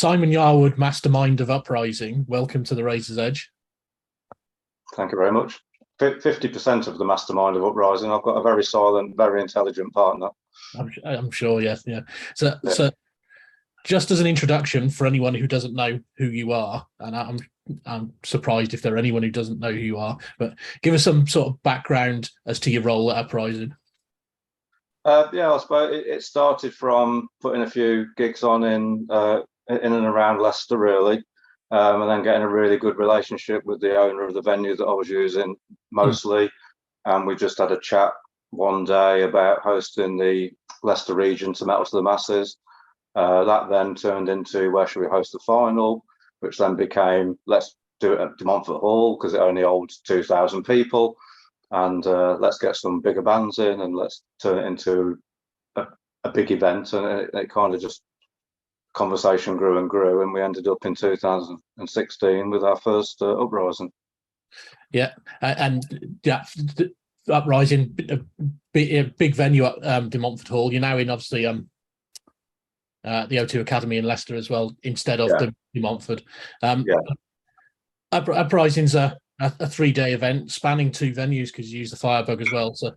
Simon Yarwood, mastermind of Uprising. Welcome to the Razor's Edge. Thank you very much. 50% of the mastermind of Uprising. I've got a very silent, very intelligent partner. I'm sure, yes, yeah. So just as an introduction for anyone who doesn't know who you are, and I'm surprised if there are anyone who doesn't know who you are, but give us some sort of background as to your role at Uprising. Yeah, I suppose it started from putting a few gigs on in and around Leicester, really, and then getting a really good relationship with the owner of the venue that I was using mostly. And we just had a chat one day about hosting the Leicester region to Metal to the Masses. That then turned into where should we host the final, which then became let's do it at De Montfort Hall because it only holds 2,000 people. And let's get some bigger bands in and let's turn it into a big event. And it kind of just conversation grew and grew, and we ended up in 2016 with our first Uprising. Yeah, and yeah, Uprising, a big venue at De Montfort Hall. You're now in obviously the O2 Academy in Leicester as well, instead of De Montfort. Uprising's a 3-day event spanning 2 venues because you use the Firebug as well. So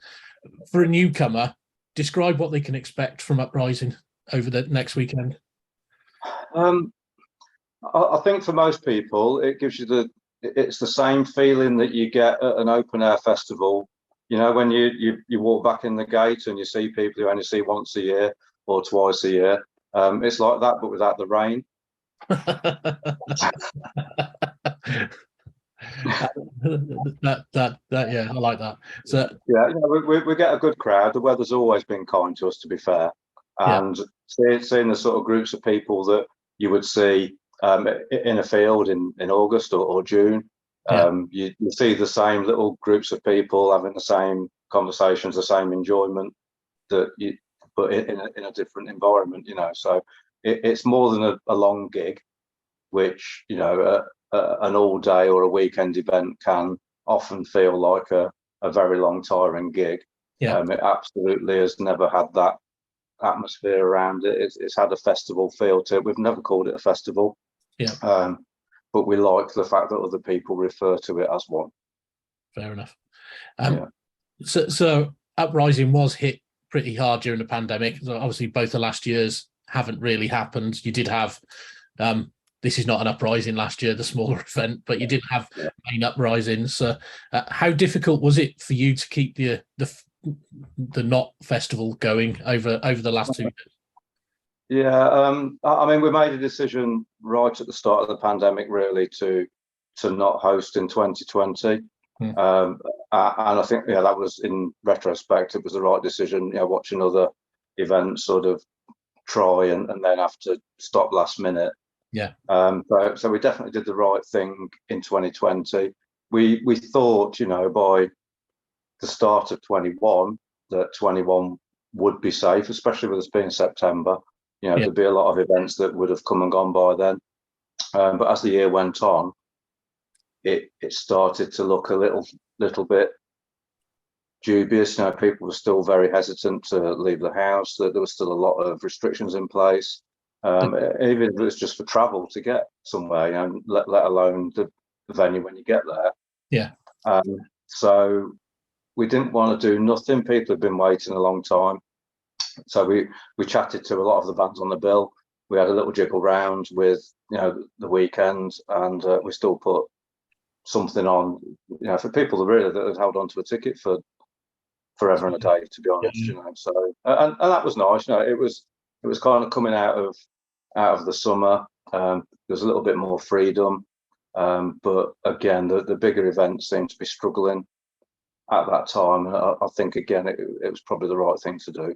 for a newcomer, describe what they can expect from Uprising over the next weekend. I think for most people, it gives you it's the same feeling that you get at an open air festival. You know, when you walk back in the gate and you see people you only see once a year or twice a year. It's like that, but without the rain. Yeah, I like that. So yeah, we get a good crowd. The weather's always been kind to us, to be fair, and seeing the sort of groups of people that you would see in a field in August or June, you see the same little groups of people having the same conversations, the same enjoyment but in a different environment, you know. So it's more than a long gig, which, you know, an all day or a weekend event can often feel like a very long, tiring gig. It absolutely has never had that atmosphere around it. It's had a festival feel to it. We've never called it a festival, but we like the fact that other people refer to it as one. Fair enough. So Uprising was hit pretty hard during the pandemic. So obviously both the last years haven't really happened. You did have this is not an Uprising last year, the smaller event, but you did have main Uprisings. So how difficult was it for you to keep the not festival going over the last 2 years? Yeah, I mean, we made a decision right at the start of the pandemic, really, to not host in 2020. And I think, that was, in retrospect, it was the right decision. You know, watching other events sort of try and then have to stop last minute. So we definitely did the right thing in 2020. We thought, you know, by the start of 21 that 21 would be safe, especially with us being September. You know, there'd be a lot of events that would have come and gone by then. But as the year went on, it started to look a little bit dubious. You know, people were still very hesitant to leave the house. That there was still a lot of restrictions in place. Even if it was just for travel to get somewhere, you know, let alone the venue when you get there. So we didn't want to do nothing. People had been waiting a long time. So we chatted to a lot of the bands on the bill. We had a little jiggle round with, you know, the weekend, and we still put something on, you know, for people that had held on to a ticket for forever and a day, to be honest, you know. So and that was nice. You know, it was kind of coming out of the summer. There was a little bit more freedom, but again, the bigger events seemed to be struggling at that time. I think again, it was probably the right thing to do.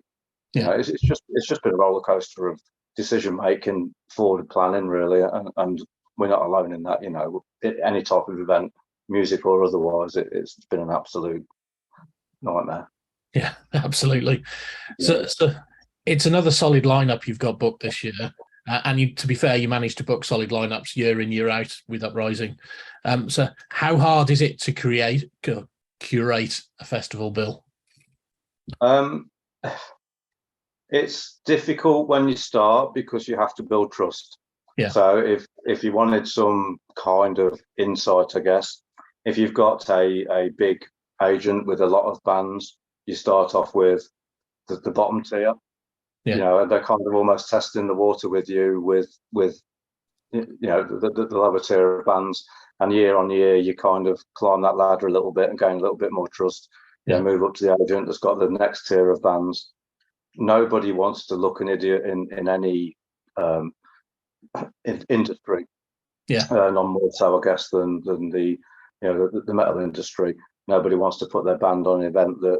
You know, it's just been a roller coaster of decision making, forward planning, really, and we're not alone in that. You know, any type of event, music or otherwise, it's been an absolute nightmare. Yeah, absolutely. So it's another solid lineup you've got booked this year, and you, to be fair, you managed to book solid lineups year in, year out with Uprising. So how hard is it to curate a festival bill? It's difficult when you start because you have to build trust. Yeah. So if you wanted some kind of insight, I guess, if you've got a big agent with a lot of bands, you start off with the bottom tier. Yeah. You know, and they're kind of almost testing the water with you with the lower tier of bands, and year on year you kind of climb that ladder a little bit and gain a little bit more trust. Yeah. Move up to the agent that's got the next tier of bands. Nobody wants to look an idiot in any industry. Yeah. None more so, I guess, than the the metal industry. Nobody wants to put their band on an event that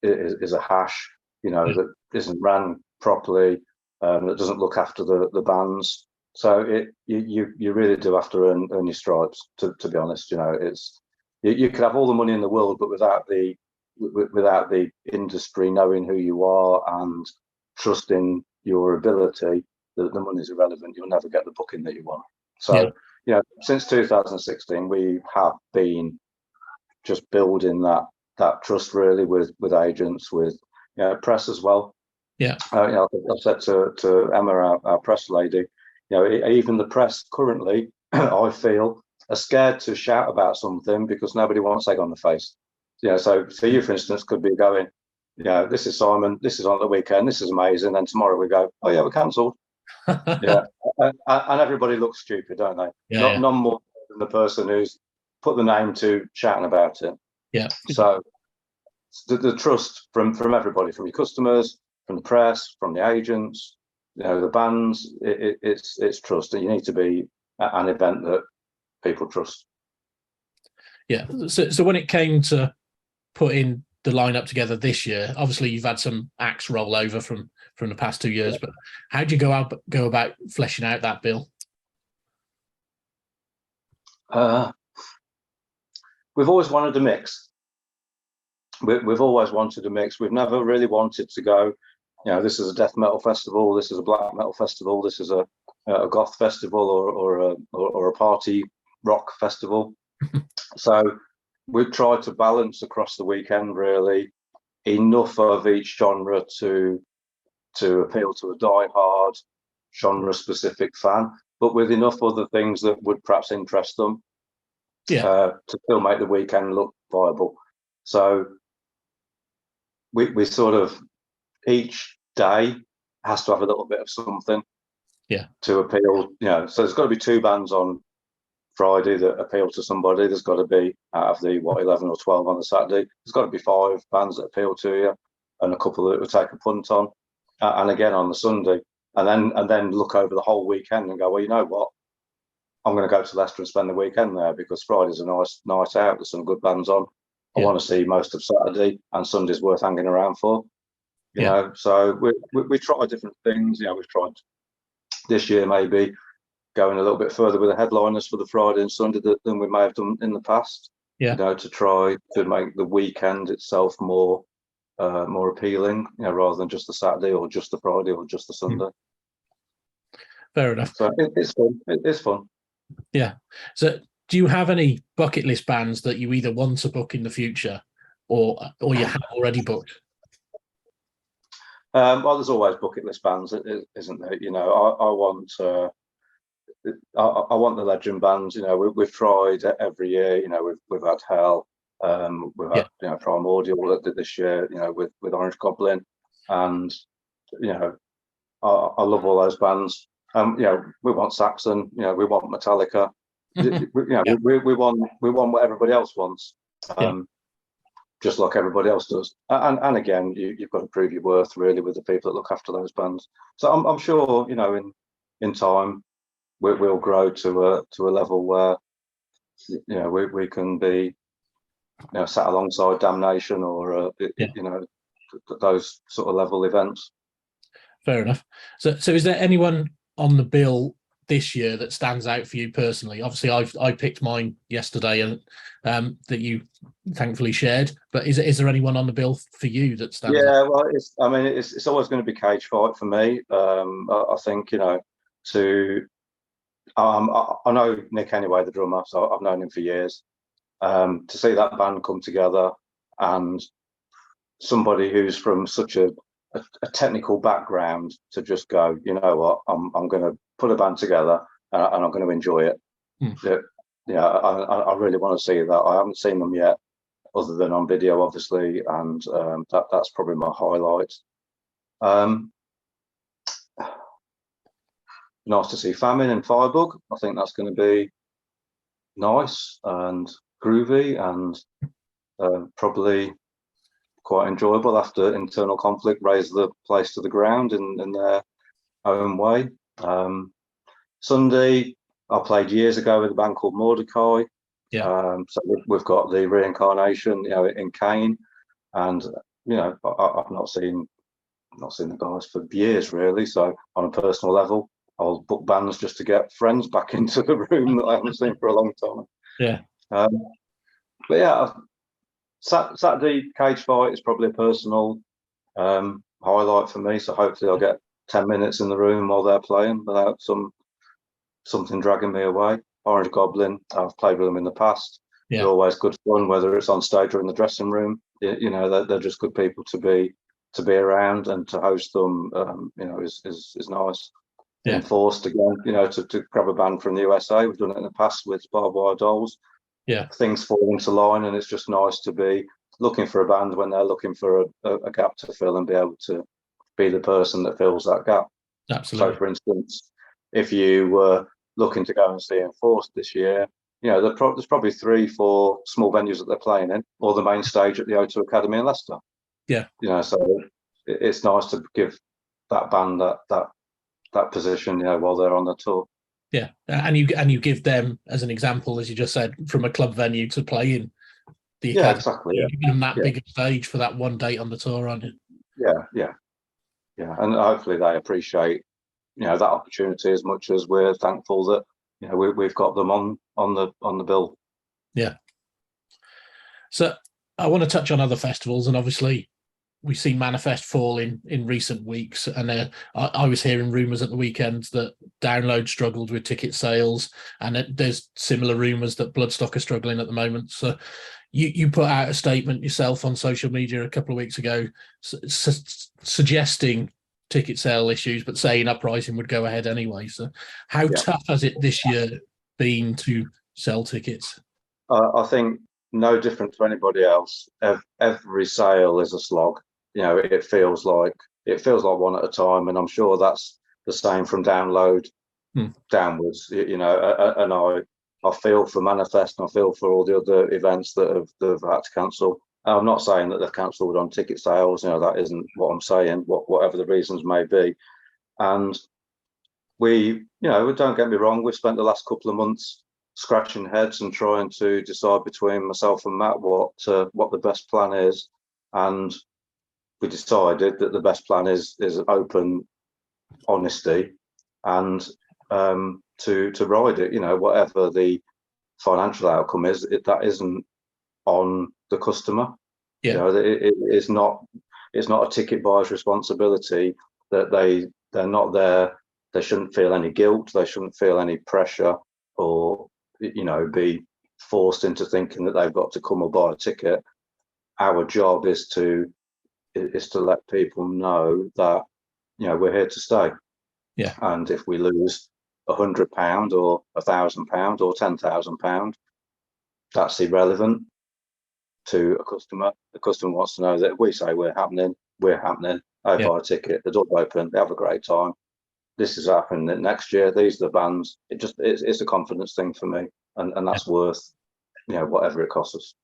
is a hash, that isn't ran properly, that doesn't look after the bands. So you really do have to earn your stripes. To be honest, it's you could have all the money in the world, but without the industry knowing who you are and trusting your ability, the money's irrelevant. You'll never get the booking that you want. So since 2016, we have been just building that trust really with agents, with press as well. Yeah. I've said to Emma, our press lady, even the press currently, I feel, are scared to shout about something because nobody wants egg on the face. So you, for instance, could be going, this is Simon, this is on the weekend, this is amazing. Then tomorrow we go, oh yeah, we're cancelled. And everybody looks stupid, don't they? None more than the person who's put the name to chatting about it. Yeah. So the trust from everybody, from your customers, from the press, from the agents, the bands, it's trust, and you need to be at an event that people trust. Yeah. So when it came to putting the lineup together this year, obviously you've had some acts roll over from the past 2 years, but how do you go about fleshing out that bill? We've always wanted a mix. We've always wanted a mix. We've never really wanted to go, this is a death metal festival, this is a black metal festival, this is a goth festival, or a party rock festival. So we've tried to balance across the weekend really enough of each genre to appeal to a die-hard genre-specific fan, but with enough other things that would perhaps interest them to still make the weekend look viable. So we sort of, each day has to have a little bit of something to appeal. So there's got to be 2 bands on Friday that appeal to somebody. There's got to be, out of the 11 or 12 on the Saturday, there's got to be 5 bands that appeal to you, and a couple that would take a punt on, and again on the Sunday, and then look over the whole weekend and go, well, you know what, I'm going to go to Leicester and spend the weekend there because Friday's a nice night out. There's some good bands on. I want to see most of Saturday, and Sunday's worth hanging around for. You know, so we try different things. We've tried this year maybe going a little bit further with the headliners for the Friday and Sunday than we may have done in the past. To try to make the weekend itself more appealing, rather than just the Saturday or just the Friday or just the Sunday. Fair enough. So it's fun. It's fun. Yeah. So do you have any bucket list bands that you either want to book in the future or you have already booked? Well, there's always bucket list bands, isn't there? I want the legend bands. We've tried every year. We've had Hell, we've had Primordial this year. With Orange Goblin, and I love all those bands. We want Saxon. We want Metallica. We want what everybody else wants. Just like everybody else does, and again, you've got to prove your worth really with the people that look after those bands. So I'm sure in time we'll grow to a level where we can be sat alongside Damnation or those sort of level events. Fair enough. So is there anyone on the bill this year that stands out for you personally? Obviously, I picked mine yesterday, and that you thankfully shared. But is there anyone on the bill for you that stands out? Yeah, well, it's always going to be Cage Fight for me. I think I know Nick anyway, the drummer, so I've known him for years. To see that band come together, and somebody who's from such a technical background to just go, you know what, I'm going to put a band together, and I'm going to enjoy it. I really want to see that. I haven't seen them yet, other than on video, obviously, and that's probably my highlight. Nice to see Famine and Firebug. I think that's going to be nice and groovy and probably quite enjoyable after internal conflict raise the place to the ground in their own way. Sunday, I played years ago with a band called Mordecai. So we've got the reincarnation, in Kane, and I've not seen the guys for years really. So on a personal level, I'll book bands just to get friends back into the room that I haven't seen for a long time. But yeah, Saturday cage fight is probably a personal highlight for me. So hopefully I'll get 10 minutes in the room while they're playing without something dragging me away. Orange Goblin, I've played with them in the past. They're always good fun, whether it's on stage or in the dressing room. They're just good people to be around, and to host them, is nice. Enforced again, to grab a band from the USA. We've done it in the past with Barbed Wire Dolls. Things fall into line, and it's just nice to be looking for a band when they're looking for a gap to fill, and be able to be the person that fills that gap. Absolutely. So, for instance, if you were looking to go and see Enforced this year, there's probably 3-4 small venues that they're playing in, or the main stage at the O2 Academy in Leicester. So it's nice to give that band that position, while they're on the tour. And you give them, as an example, as you just said, from a club venue to play in the academy. Exactly. You give them that bigger stage for that one date on the tour, aren't you? And hopefully they appreciate that opportunity as much as we're thankful that we've got them on the bill. So I want to touch on other festivals, and obviously we've seen Manifest fall in recent weeks, and I was hearing rumours at the weekend that Download struggled with ticket sales, and there's similar rumours that Bloodstock are struggling at the moment. So you put out a statement yourself on social media a couple of weeks ago suggesting ticket sale issues, but saying Uprising would go ahead anyway. So how tough has it this year been to sell tickets? I think no different to anybody else. Every sale is a slog. It feels like one at a time, and I'm sure that's the same from Download downwards. And I feel for Manifest, and I feel for all the other events that have had to cancel. I'm not saying that they've cancelled on ticket sales. That isn't what I'm saying. Whatever the reasons may be, and we don't get me wrong. We've spent the last couple of months scratching heads and trying to decide between myself and Matt what the best plan is, and we decided that the best plan is open honesty, and to ride it. Whatever the financial outcome is, that isn't on the customer. It's not a ticket buyer's responsibility. That they're not there. They shouldn't feel any guilt. They shouldn't feel any pressure, or be forced into thinking that they've got to come or buy a ticket. Our job is to let people know that we're here to stay. And if we lose £100 or £1,000 or £10,000, that's irrelevant to a customer. The customer wants to know that if we say we're happening. They buy a ticket, the door's open, they have a great time. This is happening next year. These are the bands. It's a confidence thing for me, and that's worth whatever it costs us.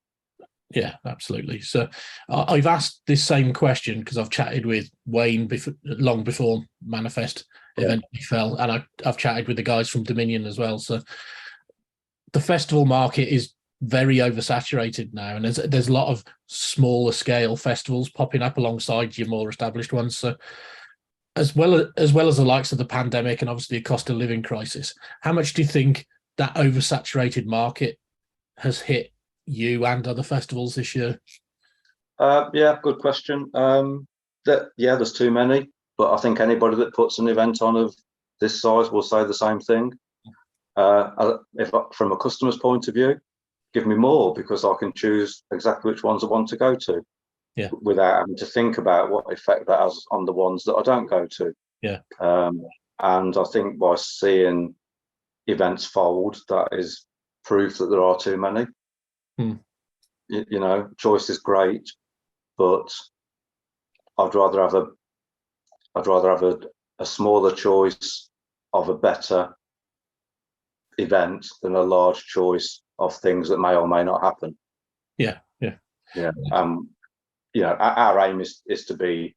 Yeah, absolutely. So I've asked this same question because I've chatted with Wayne long before Manifest eventually fell, and I've chatted with the guys from Dominion as well. So the festival market is very oversaturated now, and there's a lot of smaller scale festivals popping up alongside your more established ones. So as well as the likes of the pandemic and obviously a cost of living crisis, how much do you think that oversaturated market has hit you and other festivals this year? Good question. There's too many, but I think anybody that puts an event on of this size will say the same thing. From a customer's point of view, give me more, because I can choose exactly which ones I want to go to, without having to think about what effect that has on the ones that I don't go to. And I think by seeing events fold, that is proof that there are too many. You know, choice is great, but I'd rather have a smaller choice of a better event than a large choice of things that may or may not happen. Yeah. You know, our aim is to be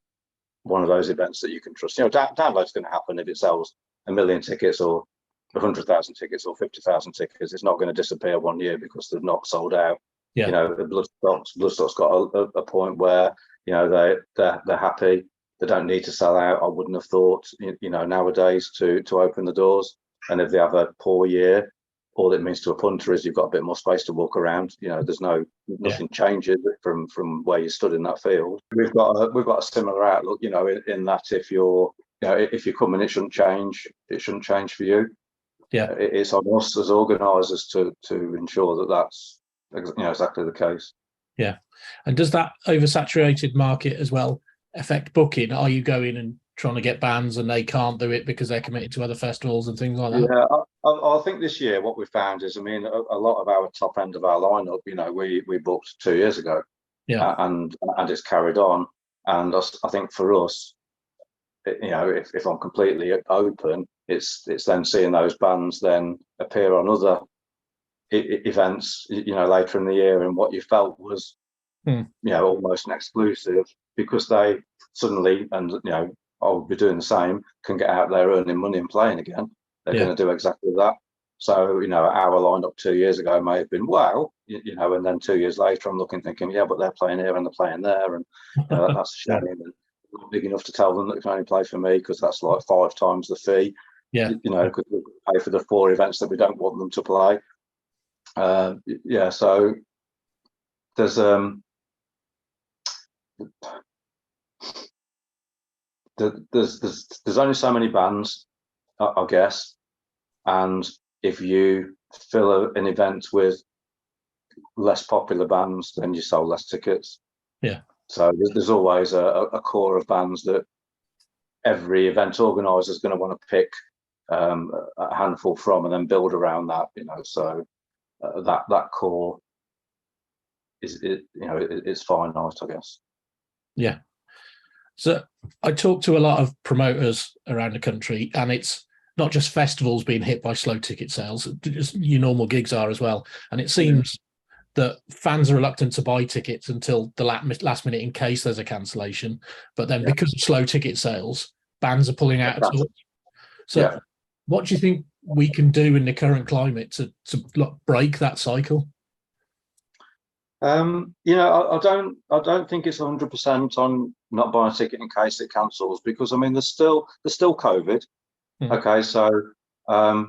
one of those events that you can trust. You know, download's going to happen if it sells 1 million tickets or 100,000 tickets or 50,000 tickets. It's not going to disappear 1 year because they've not sold out. Yeah. You know, the Bloodstock's got a point where, you know, they're happy. They don't need to sell out. I wouldn't have thought, you know, nowadays to open the doors. And if they have a poor year, all it means to a punter is you've got a bit more space to walk around. You know, there's nothing changes from where you stood in that field. We've got a similar outlook, you know, in that if you're coming, it shouldn't change. It shouldn't change for you. Yeah, it's on us as organisers to ensure that that's, you know, exactly the case. Yeah, and does that oversaturated market as well affect booking? Are you going and trying to get bands and they can't do it because they're committed to other festivals and things like that? Yeah, I think this year what we found is, I mean, a lot of our top end of our lineup, you know, we booked 2 years ago, and it's carried on. And I think for us, you know, if I'm completely open, it's then seeing those bands then appear on other events, you know, later in the year, and what you felt was, you know, almost an exclusive, because they suddenly, and you know, I'll be doing the same, can get out there earning money and playing again. They're going to do exactly that. So, you know, our lineup 2 years ago may have been wow, you know, and then 2 years later, I'm looking, thinking, yeah, but they're playing here and they're playing there, and you know, that's a shame. And not big enough to tell them that they can only play for me because that's like 5 times the fee. Yeah, you know, because we pay for the 4 events that we don't want them to play. Yeah, so there's only so many bands, I guess, and if you fill an event with less popular bands, then you sell less tickets. Yeah. So there's always a core of bands that every event organizer is going to want to pick a handful from, and then build around that. You know, so that core is, you know, it's finite, I guess. Yeah. So I talk to a lot of promoters around the country, and it's not just festivals being hit by slow ticket sales, just your normal gigs are as well. And it seems that fans are reluctant to buy tickets until the last minute in case there's a cancellation. But then because of slow ticket sales, bands are pulling out of tours. So what do you think we can do in the current climate to break that cycle? You know, I don't think it's 100% on not buying a ticket in case it cancels, because I mean there's still COVID. Okay, so I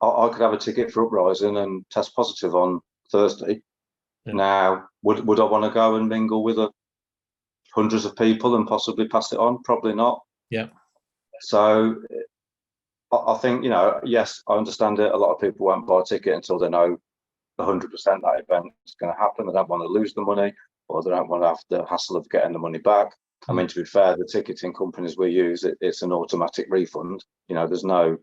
could have a ticket for Uprising and test positive on Thursday. Now, would I want to go and mingle with hundreds of people and possibly pass it on? Probably not. Yeah. So I think, you know, yes, I understand it. A lot of people won't buy a ticket until they know 100% that event is going to happen. They don't want to lose the money, or they don't want to have the hassle of getting the money back. I mean, to be fair, the ticketing companies we use, it's an automatic refund. You know, there's no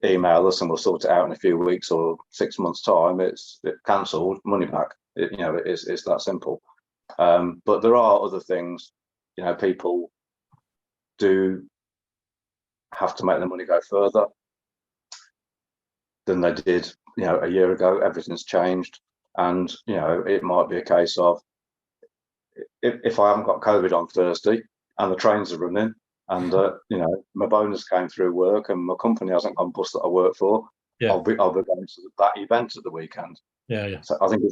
email us and we'll sort it out in a few weeks or 6 months' time. It's cancelled, money back. You know, it's that simple. But there are other things. You know, people do have to make the money go further than they did, you know, a year ago. Everything's changed, and you know, it might be a case of if I haven't got COVID on Thursday and the trains are running, and you know, my bonus came through work and my company hasn't gone bust that I work for, I'll be going to that event at the weekend. Yeah. So I think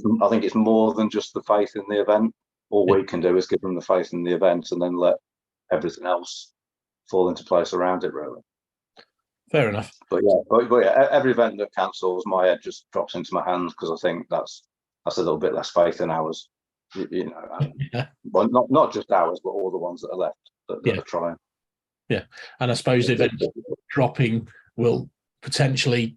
it's more than just the faith in the event. All we can do is give them the faith in the event, and then let everything else fall into place around it, really. Fair enough. But yeah, every event that cancels, my head just drops into my hands, because I think that's a little bit less faith in ours. You know, well, not just ours, but all the ones that are left that are trying. Yeah, and I suppose events dropping will potentially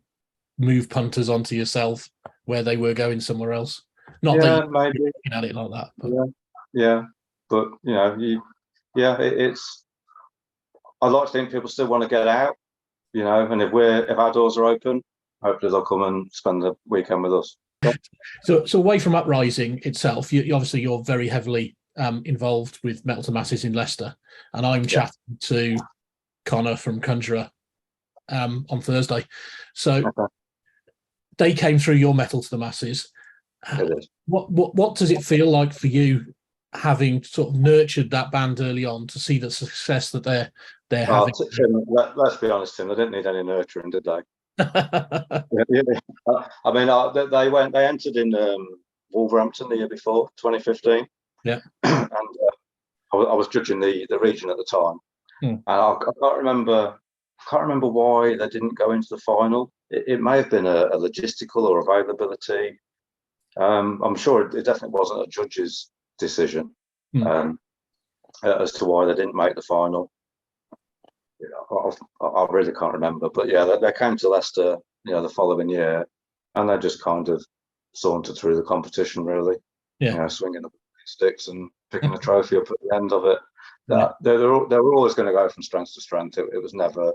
move punters onto yourself where they were going somewhere else. Not that maybe looking at it like that. But. Yeah, but you know, it's. I'd like to think people still want to get out, you know, and if our doors are open, hopefully they'll come and spend the weekend with us. So away from Uprising itself, you're very heavily involved with Metal to Masses in Leicester, and I'm chatting to Connor from Conjurer on Thursday. So they came through your Metal to the Masses. What does it feel like for you, having sort of nurtured that band early on, to see the success that they're having? Tim, let's be honest, Tim, they didn't need any nurturing, did they? I mean, they entered in Wolverhampton the year before, 2015. Yeah. And I was judging the region at the time, and I can't remember why they didn't go into the final. It may have been a logistical or availability. I'm sure it definitely wasn't a judge's decision as to why they didn't make the final. I really can't remember, but yeah, they came to Leicester, you know, the following year, and they just kind of sauntered through the competition, really. Yeah. You know, swinging the sticks and picking a trophy up at the end of it. They were always going to go from strength to strength. It was never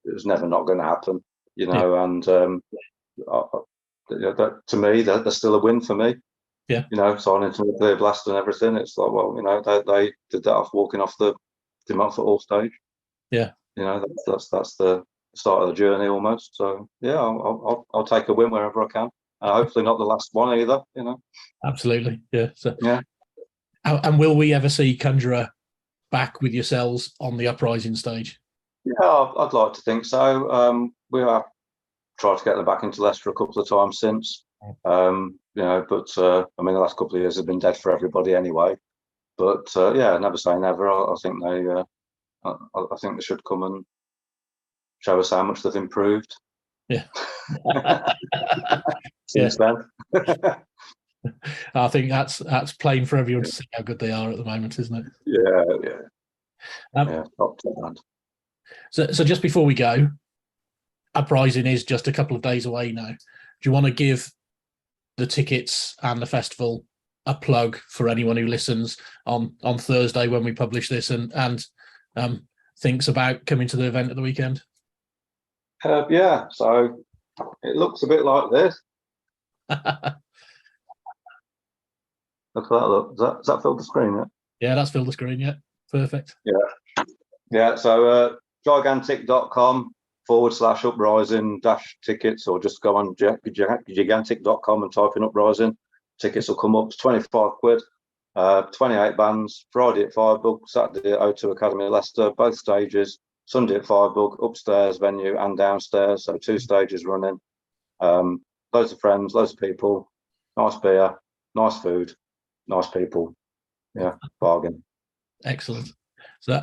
not going to happen, you know. And to me, that's still a win for me. Yeah. You know, signing to Nuclear Blast and everything. It's like, well, you know, they did that off walking off the Mount All stage. Yeah. You know, that's the start of the journey almost. So yeah, I'll take a win wherever I can. Hopefully not the last one either, you know. Absolutely. Yeah. So yeah. And will we ever see Conjurer back with yourselves on the Uprising stage? Yeah, I'd like to think so. We have tried to get them back into Leicester a couple of times since. You know, but I mean, the last couple of years have been dead for everybody anyway. But yeah, never say never. I think I think they should come and show us how much they've improved. Yeah. Since then. I think that's plain for everyone to see how good they are at the moment, isn't it? Yeah. Top band. So just before we go, Uprising is just a couple of days away now. Do you want to give the tickets and the festival a plug for anyone who listens on Thursday when we publish this and thinks about coming to the event at the weekend? Yeah, so it looks a bit like this. Look at that look. Does that fill the screen yet? Yeah, that's filled the screen, yeah. Perfect. Yeah, so gigantic.com/uprising-tickets, or just go on gigantic.com and type in Uprising. Tickets will come up. It's 25 quid. 28 bands, Friday at Firebug, Saturday at O2 Academy Leicester, both stages, Sunday at Firebug, upstairs venue and downstairs, so 2 stages running. Loads of friends, loads of people, nice beer, nice food, nice people. Yeah, bargain. Excellent. So,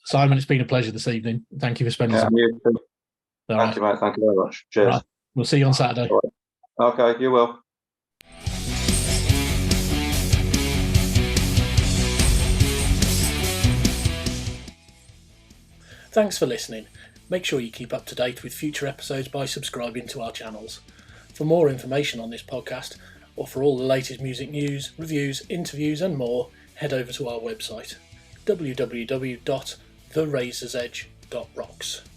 Simon, it's been a pleasure this evening. Thank you for spending some time. Thank you, mate. Thank you very much. Cheers. Right. We'll see you on Saturday. Right. Okay, you will. Thanks for listening. Make sure you keep up to date with future episodes by subscribing to our channels. For more information on this podcast, or for all the latest music news, reviews, interviews and more, head over to our website, www.therazorsedge.rocks.